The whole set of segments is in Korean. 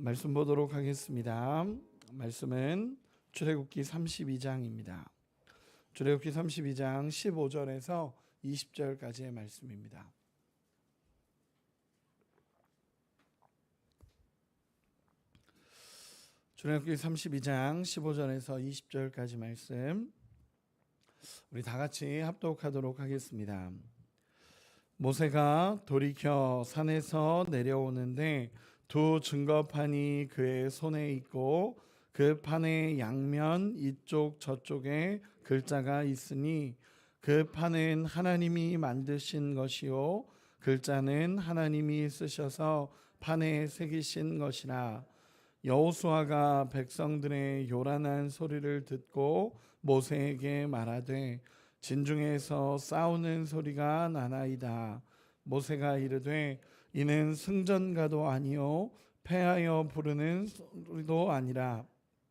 말씀 보도록 하겠습니다. 말씀은 출애굽기 32장입니다. 출애굽기 32장 15절에서 20절까지의 말씀입니다. 출애굽기 32장 15절에서 20절까지 말씀 우리 다 같이 합독하도록 하겠습니다. 모세가 돌이켜 산에서 내려오는데 두 증거판이 그의 손에 있고 그 판의 양면 이쪽 저쪽에 글자가 있으니 그 판은 하나님이 만드신 것이요 글자는 하나님이 쓰셔서 판에 새기신 것이라. 여호수아가 백성들의 요란한 소리를 듣고 모세에게 말하되 진중에서 싸우는 소리가 나나이다. 모세가 이르되 이는 승전가도 아니요 패하여 부르는 소리도 아니라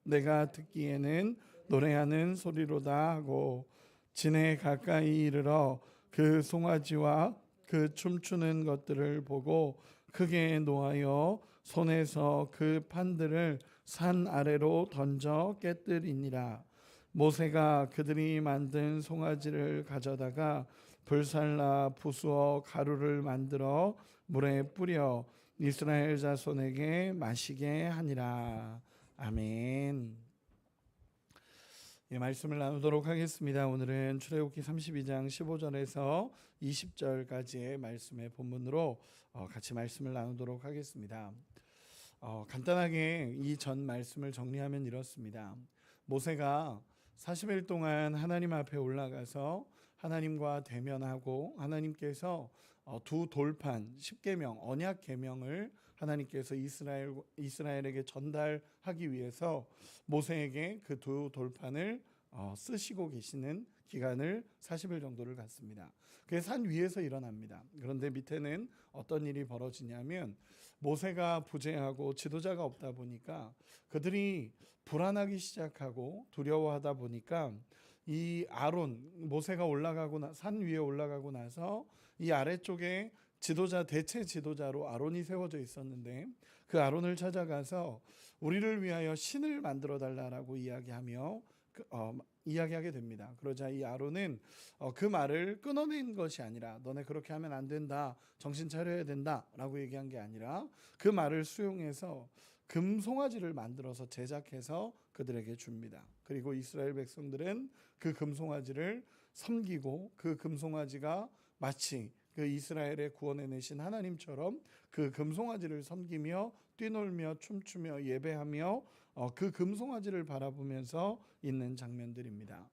내가 듣기에는 노래하는 소리로다 하고 진에 가까이 이르러 그 송아지와 그 춤추는 것들을 보고 크게 노하여 손에서 그 판들을 산 아래로 던져 깨뜨리니라. 모세가 그들이 만든 송아지를 가져다가 불살라 부수어 가루를 만들어 물에 뿌려 이스라엘 자손에게 마시게 하니라. 아멘. 이 말씀을 나누도록 하겠습니다. 오늘은 출애굽기 32장 15절에서 20절까지의 말씀의 본문으로 같이 말씀을 나누도록 하겠습니다. 간단하게 이 전 말씀을 정리하면 이렇습니다. 모세가 40일 동안 하나님 앞에 올라가서 하나님과 대면하고 하나님께서 두 돌판 10계명 언약 계명을 하나님께서 이스라엘에게 전달하기 위해서 모세에게 그 두 돌판을 쓰시고 계시는 기간을 40일 정도를 갖습니다. 그게 산 위에서 일어납니다. 그런데 밑에는 어떤 일이 벌어지냐면 모세가 부재하고 지도자가 없다 보니까 그들이 불안하기 시작하고 두려워하다 보니까 이 아론, 모세가 산 위에 올라가고 나서 이 아래쪽에 대체 지도자로 아론이 세워져 있었는데 그 아론을 찾아가서 우리를 위하여 신을 만들어 달라고 이야기하게 됩니다. 그러자 이 아론은 그 말을 끊어낸 것이 아니라 너네 그렇게 하면 안 된다, 정신 차려야 된다 라고 얘기한 게 아니라 그 말을 수용해서 금송아지를 만들어서 제작해서 그들에게 줍니다. 그리고 이스라엘 백성들은 그 금송아지를 섬기고 그 금송아지가 마치 그 이스라엘의 구원해내신 하나님처럼 그 금송아지를 섬기며 뛰놀며 춤추며 예배하며 그 금송아지를 바라보면서 있는 장면들입니다.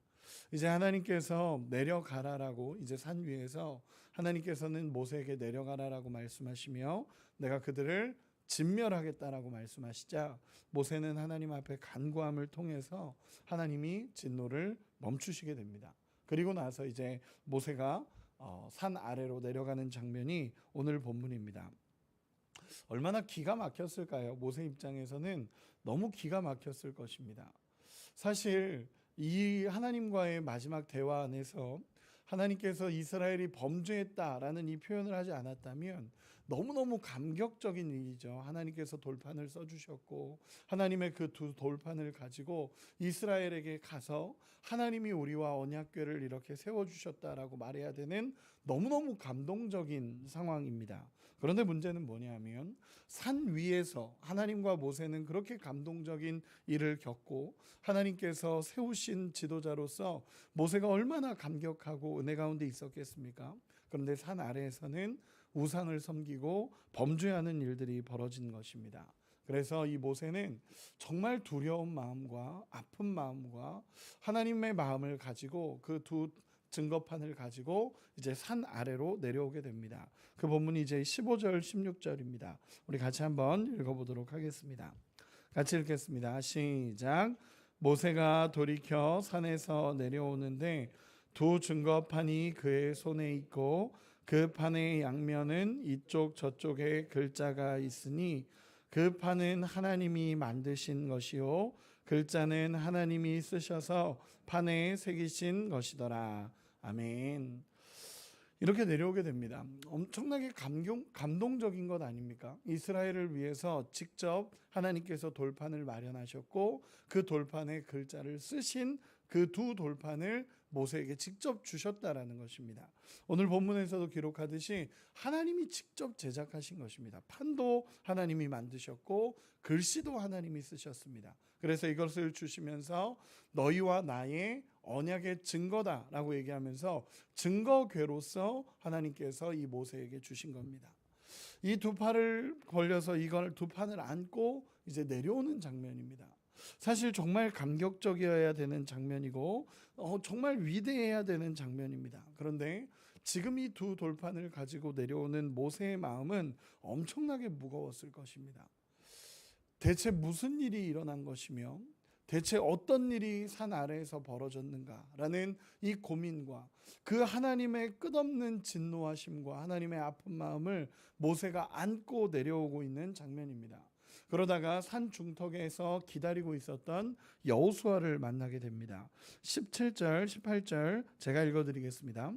이제 하나님께서 내려가라라고 이제 산 위에서 하나님께서는 모세에게 내려가라라고 말씀하시며 내가 그들을 진멸하겠다라고 말씀하시자 모세는 하나님 앞에 간구함을 통해서 하나님이 진노를 멈추시게 됩니다. 그리고 나서 이제 모세가 산 아래로 내려가는 장면이 오늘 본문입니다. 얼마나 기가 막혔을까요? 모세 입장에서는 너무 기가 막혔을 것입니다. 사실 이 하나님과의 마지막 대화 안에서 하나님께서 이스라엘이 범죄했다라는 이 표현을 하지 않았다면 너무너무 감격적인 일이죠. 하나님께서 돌판을 써주셨고 하나님의 그 두 돌판을 가지고 이스라엘에게 가서 하나님이 우리와 언약궤를 이렇게 세워주셨다라고 말해야 되는 너무너무 감동적인 상황입니다. 그런데 문제는 뭐냐면 산 위에서 하나님과 모세는 그렇게 감동적인 일을 겪고 하나님께서 세우신 지도자로서 모세가 얼마나 감격하고 은혜 가운데 있었겠습니까? 그런데 산 아래에서는 우상을 섬기고 범죄하는 일들이 벌어진 것입니다. 그래서 이 모세는 정말 두려운 마음과 아픈 마음과 하나님의 마음을 가지고 그 두 증거판을 가지고 이제 산 아래로 내려오게 됩니다. 그 본문이 이제 15절 16절입니다. 우리 같이 한번 읽어보도록 하겠습니다. 같이 읽겠습니다. 시작. 모세가 돌이켜 산에서 내려오는데 두 증거판이 그의 손에 있고 그 판의 양면은 이쪽 저쪽에 글자가 있으니 그 판은 하나님이 만드신 것이요 글자는 하나님이 쓰셔서 판에 새기신 것이더라. 아멘. 이렇게 내려오게 됩니다. 엄청나게 감동적인 것 아닙니까? 이스라엘을 위해서 직접 하나님께서 돌판을 마련하셨고 그 돌판에 글자를 쓰신 그 두 돌판을 모세에게 직접 주셨다라는 것입니다. 오늘 본문에서도 기록하듯이 하나님이 직접 제작하신 것입니다. 판도 하나님이 만드셨고 글씨도 하나님이 쓰셨습니다. 그래서 이것을 주시면서 너희와 나의 언약의 증거다라고 얘기하면서 증거궤로서 하나님께서 이 모세에게 주신 겁니다. 이 두 팔을 걸려서 이걸 두 판을 안고 이제 내려오는 장면입니다. 사실 정말 감격적이어야 되는 장면이고 정말 위대해야 되는 장면입니다. 그런데 지금 이 두 돌판을 가지고 내려오는 모세의 마음은 엄청나게 무거웠을 것입니다. 대체 무슨 일이 일어난 것이며 대체 어떤 일이 산 아래에서 벌어졌는가라는 이 고민과 그 하나님의 끝없는 진노하심과 하나님의 아픈 마음을 모세가 안고 내려오고 있는 장면입니다. 그러다가 산 중턱에서 기다리고 있었던 여호수아를 만나게 됩니다. 17절, 18절 제가 읽어드리겠습니다.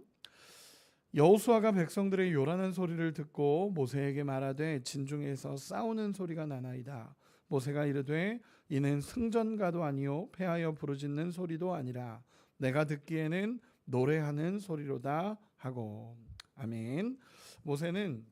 여호수아가 백성들의 요란한 소리를 듣고 모세에게 말하되 진중에서 싸우는 소리가 나나이다. 모세가 이르되 이는 승전가도 아니요 패하여 부르짖는 소리도 아니라 내가 듣기에는 노래하는 소리로다 하고. 아멘. 모세는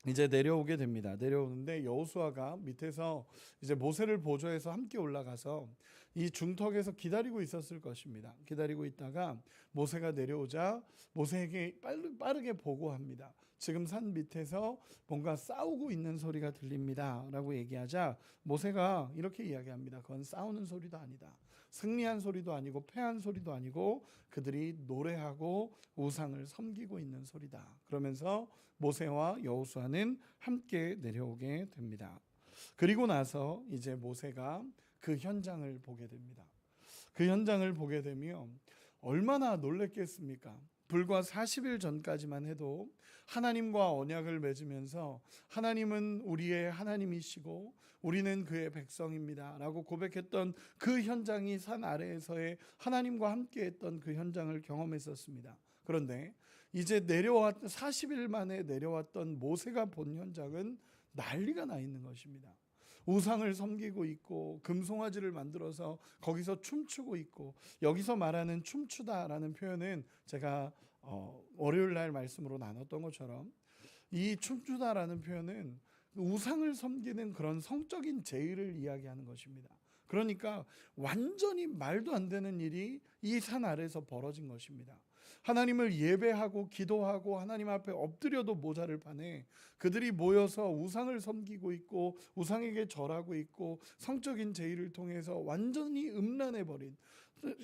이제 내려오게 됩니다. 내려오는데 여호수아가 밑에서 이제 모세를 보조해서 함께 올라가서 이 중턱에서 기다리고 있었을 것입니다. 기다리고 있다가 모세가 내려오자 모세에게 빠르게 보고합니다. 지금 산 밑에서 뭔가 싸우고 있는 소리가 들립니다 라고 얘기하자 모세가 이렇게 이야기합니다. 그건 싸우는 소리도 아니다. 승리한 소리도 아니고 패한 소리도 아니고 그들이 노래하고 우상을 섬기고 있는 소리다. 그러면서 모세와 여호수아는 함께 내려오게 됩니다. 그리고 나서 이제 모세가 그 현장을 보게 됩니다. 그 현장을 보게 되면 얼마나 놀랬겠습니까? 불과 40일 전까지만 해도 하나님과 언약을 맺으면서 하나님은 우리의 하나님이시고 우리는 그의 백성입니다 라고 고백했던 그 현장이 산 아래에서의 하나님과 함께했던 그 현장을 경험했었습니다. 그런데 이제 40일 만에 내려왔던 모세가 본 현장은 난리가 나 있는 것입니다. 우상을 섬기고 있고 금송아지를 만들어서 거기서 춤추고 있고, 여기서 말하는 춤추다라는 표현은 제가 월요일 날 말씀으로 나눴던 것처럼 이 춤추다라는 표현은 우상을 섬기는 그런 성적인 제의를 이야기하는 것입니다. 그러니까 완전히 말도 안 되는 일이 이 산 아래에서 벌어진 것입니다. 하나님을 예배하고 기도하고 하나님 앞에 엎드려도 모자를 판에 그들이 모여서 우상을 섬기고 있고 우상에게 절하고 있고 성적인 제의를 통해서 완전히 음란해버린,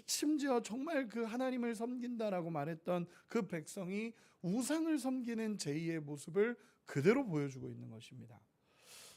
심지어 정말 그 하나님을 섬긴다라고 말했던 그 백성이 우상을 섬기는 제의의 모습을 그대로 보여주고 있는 것입니다.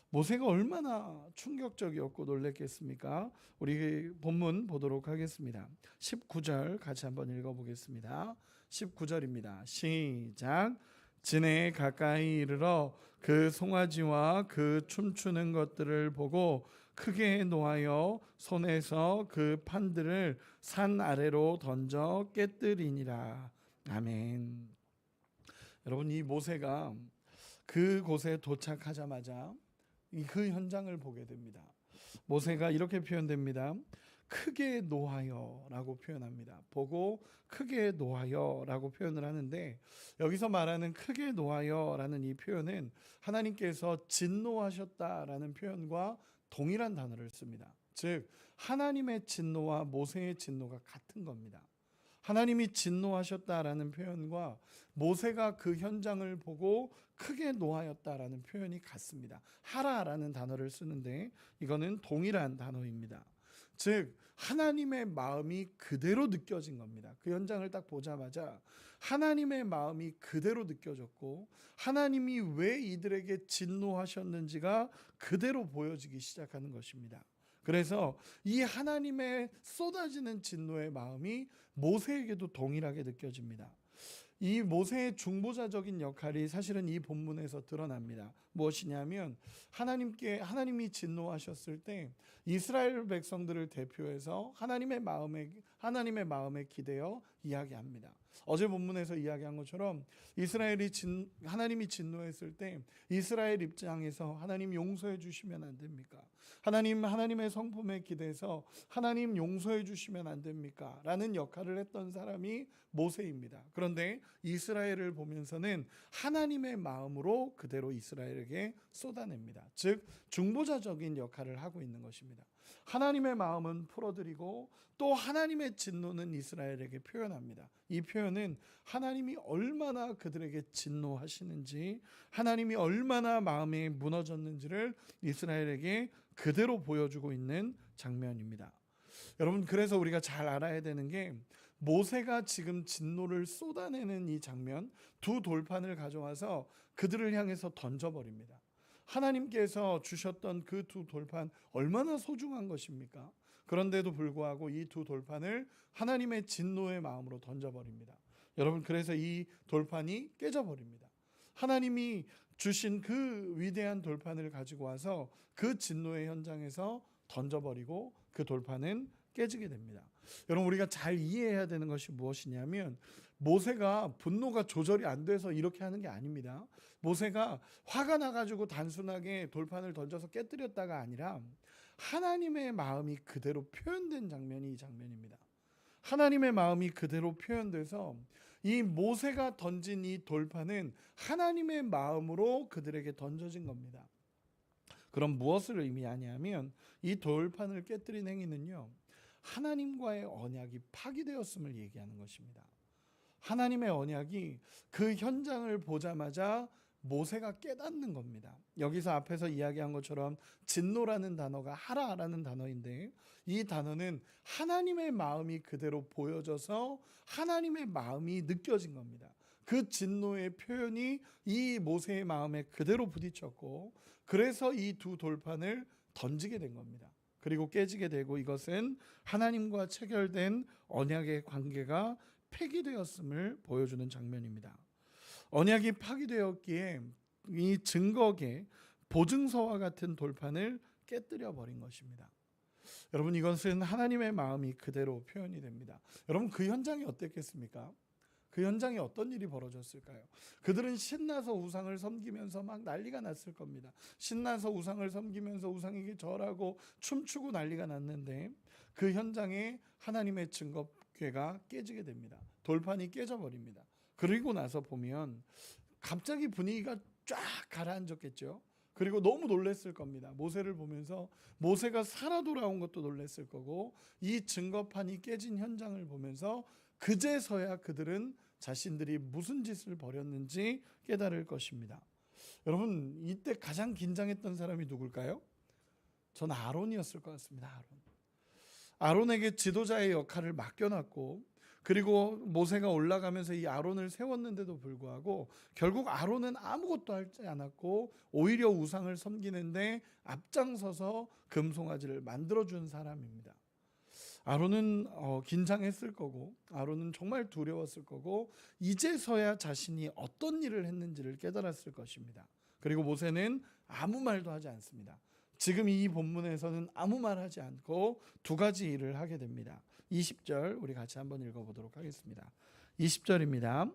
모세가 얼마나 충격적이었고 놀랬겠습니까? 우리 본문 보도록 하겠습니다. 19절 같이 한번 읽어보겠습니다. 19절입니다. 시작. 진에 가까이 이르러 그 송아지와 그 춤추는 것들을 보고 크게 노하여 손에서 그 판들을 산 아래로 던져 깨뜨리니라. 아멘. 여러분, 이 모세가 그곳에 도착하자마자 그 현장을 보게 됩니다. 모세가 이렇게 표현됩니다. 크게 노하여 라고 표현합니다. 보고 크게 노하여 라고 표현을 하는데, 여기서 말하는 크게 노하여 라는 이 표현은 하나님께서 진노하셨다라는 표현과 동일한 단어를 씁니다. 즉 하나님의 진노와 모세의 진노가 같은 겁니다. 하나님이 진노하셨다라는 표현과 모세가 그 현장을 보고 크게 노하였다라는 표현이 같습니다. 하라라는 단어를 쓰는데 이거는 동일한 단어입니다. 즉 하나님의 마음이 그대로 느껴진 겁니다. 그 현장을 딱 보자마자 하나님의 마음이 그대로 느껴졌고 하나님이 왜 이들에게 진노하셨는지가 그대로 보여지기 시작하는 것입니다. 그래서 이 하나님의 쏟아지는 진노의 마음이 모세에게도 동일하게 느껴집니다. 이 모세의 중보자적인 역할이 사실은 이 본문에서 드러납니다. 무엇이냐면 하나님이 진노하셨을 때 이스라엘 백성들을 대표해서 하나님의 마음에 기대어 이야기합니다. 어제 본문에서 이야기한 것처럼 하나님이 진노했을 때 이스라엘 입장에서 하나님 용서해 주시면 안 됩니까? 하나님의 성품에 기대서 하나님 용서해 주시면 안 됩니까? 라는 역할을 했던 사람이 모세입니다. 그런데 이스라엘을 보면서는 하나님의 마음으로 그대로 이스라엘에게 쏟아냅니다. 즉 중보자적인 역할을 하고 있는 것입니다. 하나님의 마음은 풀어드리고 또 하나님의 진노는 이스라엘에게 표현합니다. 이 표현은 하나님이 얼마나 그들에게 진노하시는지, 하나님이 얼마나 마음이 무너졌는지를 이스라엘에게 그대로 보여주고 있는 장면입니다. 여러분, 그래서 우리가 잘 알아야 되는 게 모세가 지금 진노를 쏟아내는 이 장면, 두 돌판을 가져와서 그들을 향해서 던져버립니다. 하나님께서 주셨던 그 두 돌판 얼마나 소중한 것입니까? 그런데도 불구하고 이 두 돌판을 하나님의 진노의 마음으로 던져버립니다. 여러분, 그래서 이 돌판이 깨져버립니다. 하나님이 주신 그 위대한 돌판을 가지고 와서 그 진노의 현장에서 던져버리고 그 돌판은 깨지게 됩니다. 여러분, 우리가 잘 이해해야 되는 것이 무엇이냐면 모세가 분노가 조절이 안 돼서 이렇게 하는 게 아닙니다. 모세가 화가 나가지고 단순하게 돌판을 던져서 깨뜨렸다가 아니라 하나님의 마음이 그대로 표현된 장면이 이 장면입니다. 하나님의 마음이 그대로 표현돼서 이 모세가 던진 이 돌판은 하나님의 마음으로 그들에게 던져진 겁니다. 그럼 무엇을 의미하냐면 이 돌판을 깨뜨린 행위는요, 하나님과의 언약이 파기되었음을 얘기하는 것입니다. 하나님의 언약이 그 현장을 보자마자 모세가 깨닫는 겁니다. 여기서 앞에서 이야기한 것처럼 진노라는 단어가 하라라는 단어인데 이 단어는 하나님의 마음이 그대로 보여져서 하나님의 마음이 느껴진 겁니다. 그 진노의 표현이 이 모세의 마음에 그대로 부딪혔고 그래서 이 두 돌판을 던지게 된 겁니다. 그리고 깨지게 되고 이것은 하나님과 체결된 언약의 관계가 폐기되었음을 보여주는 장면입니다. 언약이 파기되었기에 이 증거계 보증서와 같은 돌판을 깨뜨려 버린 것입니다. 여러분, 이것은 하나님의 마음이 그대로 표현이 됩니다. 여러분, 그 현장이 어땠겠습니까? 그 현장에 어떤 일이 벌어졌을까요? 그들은 신나서 우상을 섬기면서 막 난리가 났을 겁니다. 신나서 우상을 섬기면서 우상에게 절하고 춤추고 난리가 났는데 그 현장에 하나님의 증거궤가 깨지게 됩니다. 돌판이 깨져버립니다. 그리고 나서 보면 갑자기 분위기가 쫙 가라앉았겠죠. 그리고 너무 놀랐을 겁니다. 모세를 보면서 모세가 살아 돌아온 것도 놀랐을 거고 이 증거판이 깨진 현장을 보면서 그제서야 그들은 자신들이 무슨 짓을 벌였는지 깨달을 것입니다. 여러분, 이때 가장 긴장했던 사람이 누굴까요? 전 아론이었을 것 같습니다. 아론에게 지도자의 역할을 맡겨놨고 그리고 모세가 올라가면서 이 아론을 세웠는데도 불구하고 결국 아론은 아무것도 하지 않았고 오히려 우상을 섬기는데 앞장서서 금송아지를 만들어준 사람입니다. 아론은 긴장했을 거고 아론은 정말 두려웠을 거고 이제서야 자신이 어떤 일을 했는지를 깨달았을 것입니다. 그리고 모세는 아무 말도 하지 않습니다. 지금 이 본문에서는 아무 말 하지 않고 두 가지 일을 하게 됩니다. 20절 우리 같이 한번 읽어보도록 하겠습니다. 20절입니다.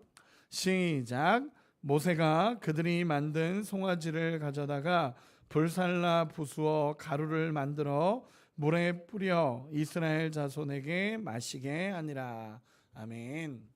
시작. 모세가 그들이 만든 송아지를 가져다가 불살라 부수어 가루를 만들어 물에 뿌려 이스라엘 자손에게 마시게 하니라. 아멘.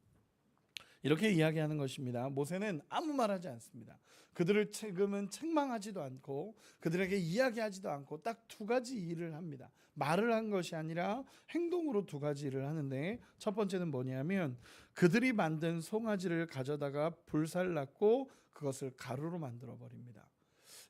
이렇게 이야기하는 것입니다. 모세는 아무 말 하지 않습니다. 그들을 지금은 책망하지도 않고 그들에게 이야기하지도 않고 딱 두 가지 일을 합니다. 말을 한 것이 아니라 행동으로 두 가지 일을 하는데 첫 번째는 뭐냐면 그들이 만든 송아지를 가져다가 불살랐고 그것을 가루로 만들어 버립니다.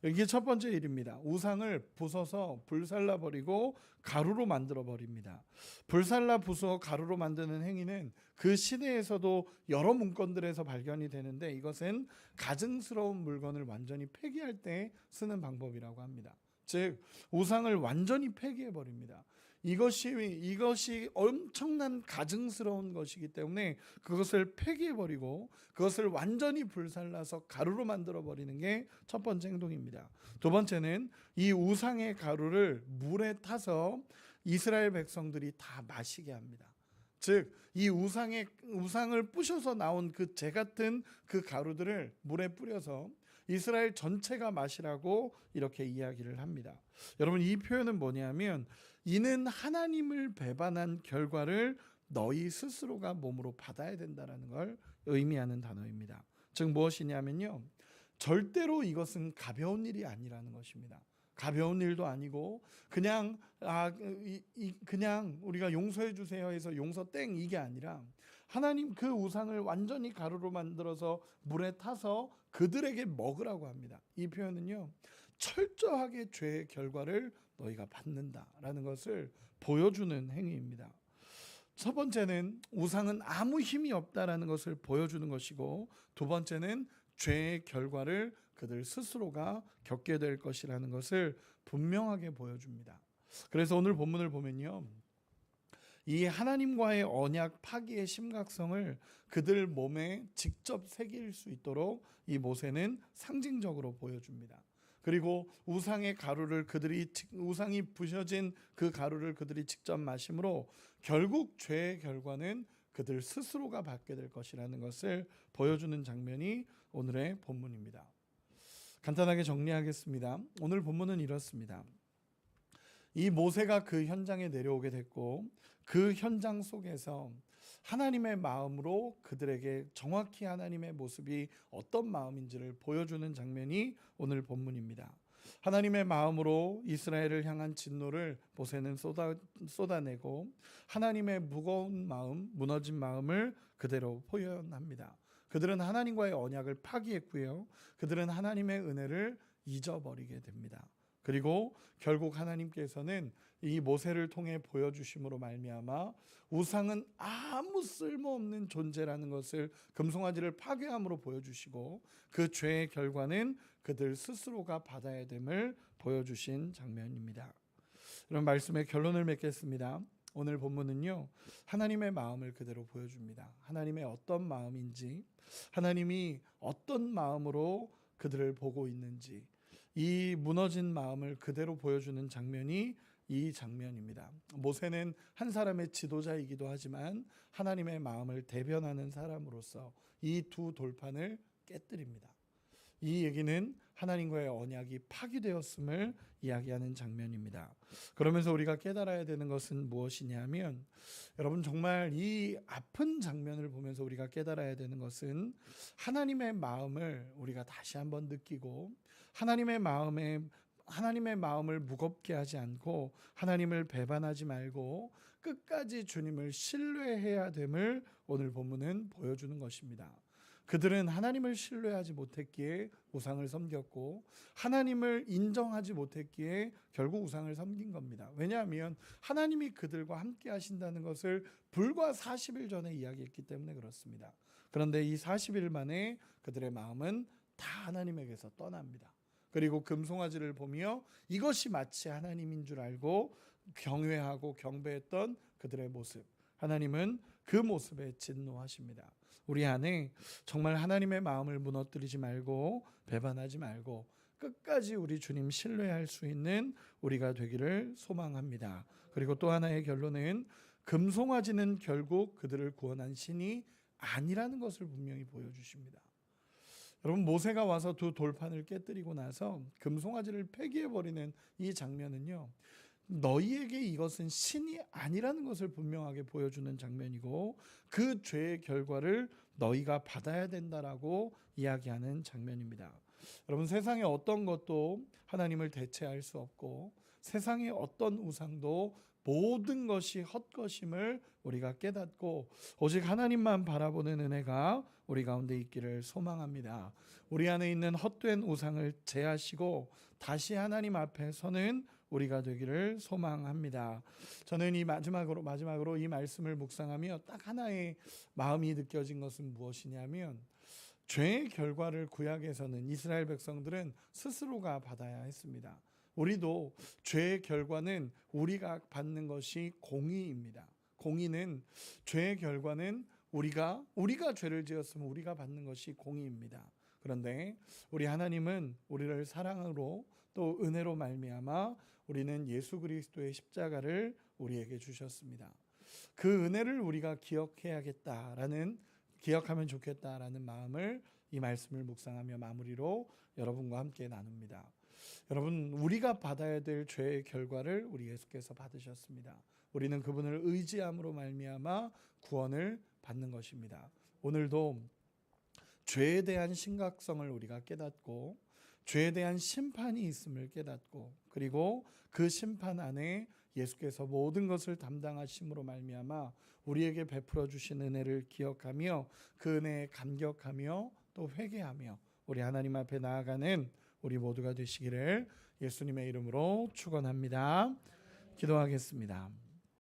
이게 첫 번째 일입니다. 우상을 부숴서 불살라버리고 가루로 만들어버립니다. 불살라 부숴 가루로 만드는 행위는 그 시대에서도 여러 문건들에서 발견이 되는데 이것은 가증스러운 물건을 완전히 폐기할 때 쓰는 방법이라고 합니다. 즉 우상을 완전히 폐기해버립니다. 이것이 엄청난 가증스러운 것이기 때문에 그것을 폐기해버리고 그것을 완전히 불살라서 가루로 만들어버리는 게 첫 번째 행동입니다. 두 번째는 이 우상의 가루를 물에 타서 이스라엘 백성들이 다 마시게 합니다. 즉 이 우상을 부셔서 나온 그 재 같은 그 가루들을 물에 뿌려서 이스라엘 전체가 마시라고 이렇게 이야기를 합니다. 여러분, 이 표현은 뭐냐면 이는 하나님을 배반한 결과를 너희 스스로가 몸으로 받아야 된다라는 걸 의미하는 단어입니다. 즉 무엇이냐면요, 절대로 이것은 가벼운 일이 아니라는 것입니다. 가벼운 일도 아니고 그냥 그냥 우리가 용서해 주세요 해서 용서 땡 이게 아니라 하나님 그 우상을 완전히 가루로 만들어서 물에 타서 그들에게 먹으라고 합니다. 이 표현은요, 철저하게 죄의 결과를 너희가 받는다라는 것을 보여주는 행위입니다. 첫 번째는 우상은 아무 힘이 없다라는 것을 보여주는 것이고, 두 번째는 죄의 결과를 그들 스스로가 겪게 될 것이라는 것을 분명하게 보여줍니다. 그래서 오늘 본문을 보면요, 이 하나님과의 언약 파기의 심각성을 그들 몸에 직접 새길 수 있도록 이 모세는 상징적으로 보여줍니다. 그리고 우상의 가루를 우상이 부셔진 그 가루를 그들이 직접 마심으로 결국 죄의 결과는 그들 스스로가 받게 될 것이라는 것을 보여주는 장면이 오늘의 본문입니다. 간단하게 정리하겠습니다. 오늘 본문은 이렇습니다. 이 모세가 그 현장에 내려오게 됐고, 그 현장 속에서 하나님의 마음으로 그들에게 정확히 하나님의 모습이 어떤 마음인지를 보여주는 장면이 오늘 본문입니다. 하나님의 마음으로 이스라엘을 향한 진노를 모세는 쏟아내고 하나님의 무거운 마음, 무너진 마음을 그대로 표현합니다. 그들은 하나님과의 언약을 파기했고요, 그들은 하나님의 은혜를 잊어버리게 됩니다. 그리고 결국 하나님께서는 이 모세를 통해 보여주심으로 말미암아 우상은 아무 쓸모없는 존재라는 것을 금송아지를 파괴함으로 보여주시고, 그 죄의 결과는 그들 스스로가 받아야 됨을 보여주신 장면입니다. 이런 말씀의 결론을 맺겠습니다. 오늘 본문은요, 하나님의 마음을 그대로 보여줍니다. 하나님의 어떤 마음인지, 하나님이 어떤 마음으로 그들을 보고 있는지, 이 무너진 마음을 그대로 보여주는 장면이 이 장면입니다. 모세는 한 사람의 지도자이기도 하지만 하나님의 마음을 대변하는 사람으로서 이 두 돌판을 깨뜨립니다. 이 얘기는 하나님과의 언약이 파기되었음을 이야기하는 장면입니다. 그러면서 우리가 깨달아야 되는 것은 무엇이냐면, 여러분, 정말 이 아픈 장면을 보면서 우리가 깨달아야 되는 것은 하나님의 마음을 우리가 다시 한번 느끼고, 하나님의 마음을 무겁게 하지 않고 하나님을 배반하지 말고 끝까지 주님을 신뢰해야 됨을 오늘 본문은 보여주는 것입니다. 그들은 하나님을 신뢰하지 못했기에 우상을 섬겼고, 하나님을 인정하지 못했기에 결국 우상을 섬긴 겁니다. 왜냐하면 하나님이 그들과 함께 하신다는 것을 불과 40일 전에 이야기했기 때문에 그렇습니다. 그런데 이 40일 만에 그들의 마음은 다 하나님에게서 떠납니다. 그리고 금송아지를 보며 이것이 마치 하나님인 줄 알고 경외하고 경배했던 그들의 모습, 하나님은 그 모습에 진노하십니다. 우리 안에 정말 하나님의 마음을 무너뜨리지 말고 배반하지 말고 끝까지 우리 주님 신뢰할 수 있는 우리가 되기를 소망합니다. 그리고 또 하나의 결론은 금송아지는 결국 그들을 구원한 신이 아니라는 것을 분명히 보여주십니다. 여러분, 모세가 와서 두 돌판을 깨뜨리고 나서 금송아지를 폐기해버리는 이 장면은요, 너희에게 이것은 신이 아니라는 것을 분명하게 보여주는 장면이고, 그 죄의 결과를 너희가 받아야 된다라고 이야기하는 장면입니다. 여러분, 세상의 어떤 것도 하나님을 대체할 수 없고, 세상의 어떤 우상도 모든 것이 헛것임을 우리가 깨닫고 오직 하나님만 바라보는 은혜가 우리 가운데 있기를 소망합니다. 우리 안에 있는 헛된 우상을 제하시고 다시 하나님 앞에 서는 우리가 되기를 소망합니다. 저는 이 마지막으로 이 말씀을 묵상하며 딱 하나의 마음이 느껴진 것은 무엇이냐면, 죄의 결과를 구약에서는 이스라엘 백성들은 스스로가 받아야 했습니다. 우리도 죄의 결과는 우리가 받는 것이 공의입니다. 공의는, 죄의 결과는 우리가 죄를 지었으면 우리가 받는 것이 공의입니다. 그런데 우리 하나님은 우리를 사랑으로 또 은혜로 말미암아 우리는 예수 그리스도의 십자가를 우리에게 주셨습니다. 그 은혜를 우리가 기억하면 좋겠다라는 마음을 이 말씀을 묵상하며 마무리로 여러분과 함께 나눕니다. 여러분, 우리가 받아야 될 죄의 결과를 우리 예수께서 받으셨습니다. 우리는 그분을 의지함으로 말미암아 구원을 받는 것입니다. 오늘도 죄에 대한 심각성을 우리가 깨닫고 죄에 대한 심판이 있음을 깨닫고 그리고 그 심판 안에 예수께서 모든 것을 담당하심으로 말미암아 우리에게 베풀어 주신 은혜를 기억하며 그 은혜에 감격하며 또 회개하며 우리 하나님 앞에 나아가는 우리 모두가 되시기를 예수님의 이름으로 축원합니다. 기도하겠습니다.